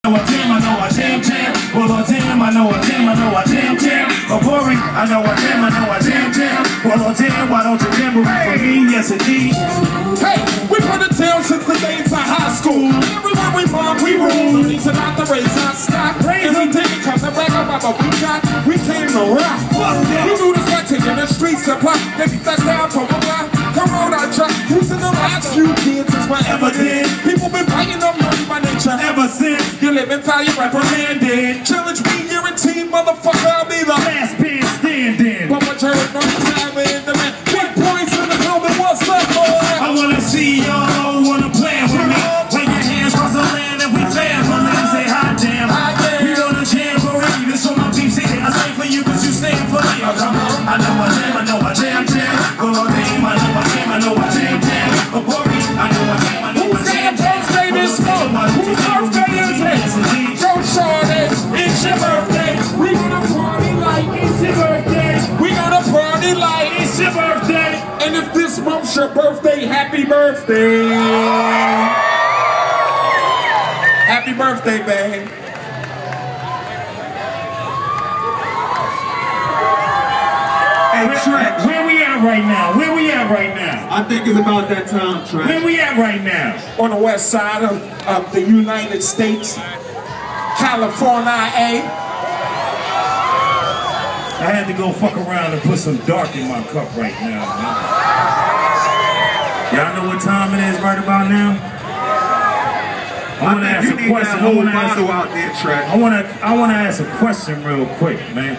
I know I jam. Well, damn, I know I jam. Oh, boring, I know I jam. Well, damn, why don't you jam for me? Yes, indeed. Hey, we put it down since the days of high school. Everywhere we bomb, we rule. These are not the raise our stock. Every day come to brag about what we got. We came to rock. We knew this by taking the streets to block. They beat us down from a block. Corona truck. Who's in the last few years since I ever did? People been fighting up money by nature ever since. You live in fire, you reprimanded. Challenge me, guaranteed, motherfucker, I'll be the last man standing. But what you heard no time in the man. Big points in the helmet, what's up, boy? I wanna see y'all wanna play with me. Wave your hands across the land and we family. Say hot damn. We gonna jam for me. This for my peeps here. I stay for you cause you stand for me. Oh, come on. I know I jam. Go on, damn. I know I jam. Oh, boring. I know I jam. Who's got a birthday this month? Whose birthday is it? Go Shorty, it's your birthday. We gonna party like it's your birthday. We gonna party like it's your birthday. And if this month's your birthday, happy birthday. Happy birthday, babe. Hey, Trent, where we at right now? I think it's about that time, Trent. Where we at right now? On the west side of the United States, California, I had to go fuck around and put some dark in my cup right now, man. Y'all know what time it is right about now? I want to ask a question. I want to ask a question real quick, man.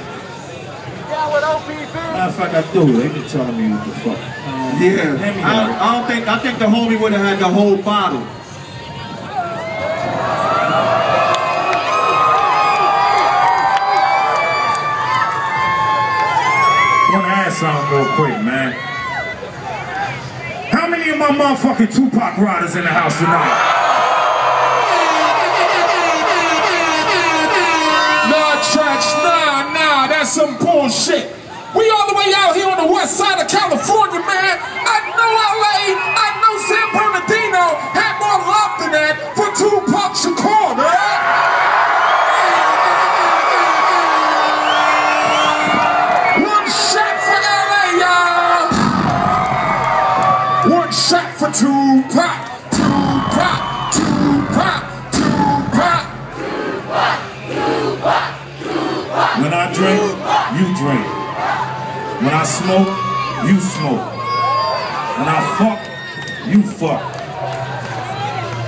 Matter of fact, I do. They been telling me what the fuck. I think the homie would have had the whole bottle. I want to ask something real quick, man. How many of my motherfucking Tupac riders in the house tonight? Nah, Trash, nah, that's some bullshit. We all the way out here on the west side of California, man. I know LA, I know San Bernardino had more love than that for Tupac Shakur, man. Shot for Tupac. When I drink, you drink. When I smoke, you smoke. When I fuck, you fuck.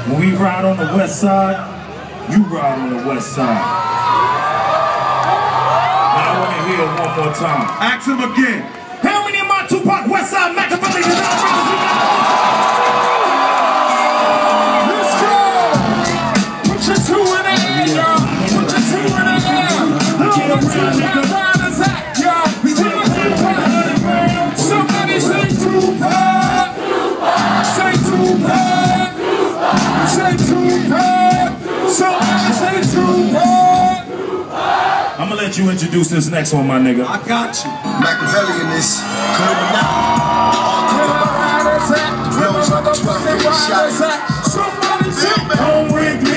When we ride on the west side, you ride on the west side. Now I want to hear it one more time. Ask him again. How many of my Tupac West Side Machiavelli is Somebody say Tupac! Say Tupac! Say Tupac! Somebody say Tupac! I'm gonna let you introduce this next one, my nigga. I got you. Machiavelli in this. Somebody say Come with me.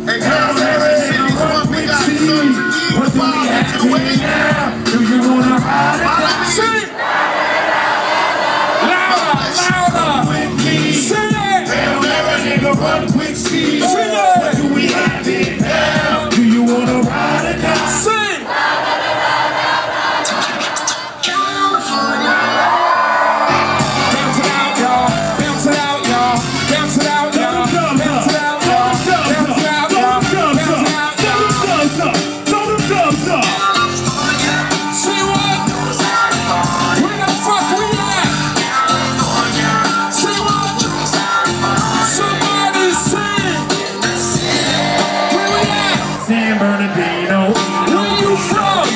Hey, we got something to eat. What do we have here now? Do you wanna ride it? Sing! Louder! Sing it! Hell, never nigga run quick speed. Sing it! What do we have here now? Do you wanna ride it now? Sing! San Bernardino. Where you from?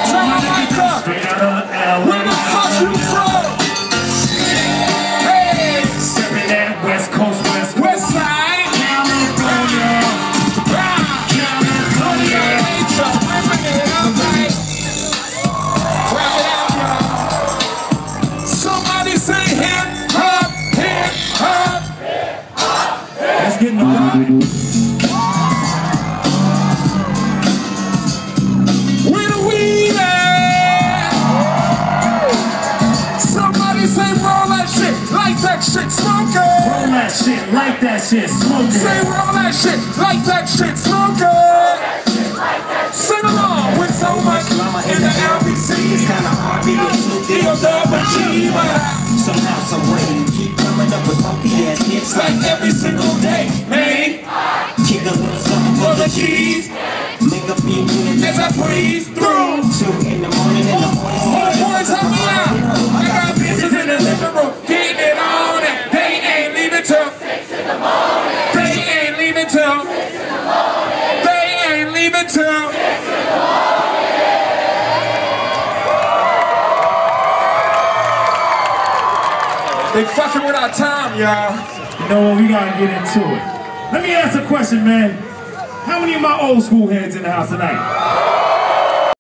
Jamaica. Straight out of LA. Where the fuck you from? Hey, Serving that West Coast, West Side. California. California. Wrap it out, y'all. Somebody say hip hop, hip hop. Let's get in the smoke it. Roll that shit, like that shit, smoke it. Say roll that shit, like that shit, smoke it. Sing along with so much in the LBC. It's kinda hard being D-O-double-G, somehow, some way, you keep coming up with funky ass hits like every single day, man. Kick a little something For the keys, make up your unit as I breeze through. 2 in the morning, Homeboys, help me out. I got bitches in the living room, getting it on, and they ain't leaving till 6 in the morning. They ain't leaving till 6 in the morning. They ain't leaving till 6 in the morning. They fucking with our time, y'all. You know what? We gotta get into it. Let me ask a question, man. How many of my old school heads in the house tonight?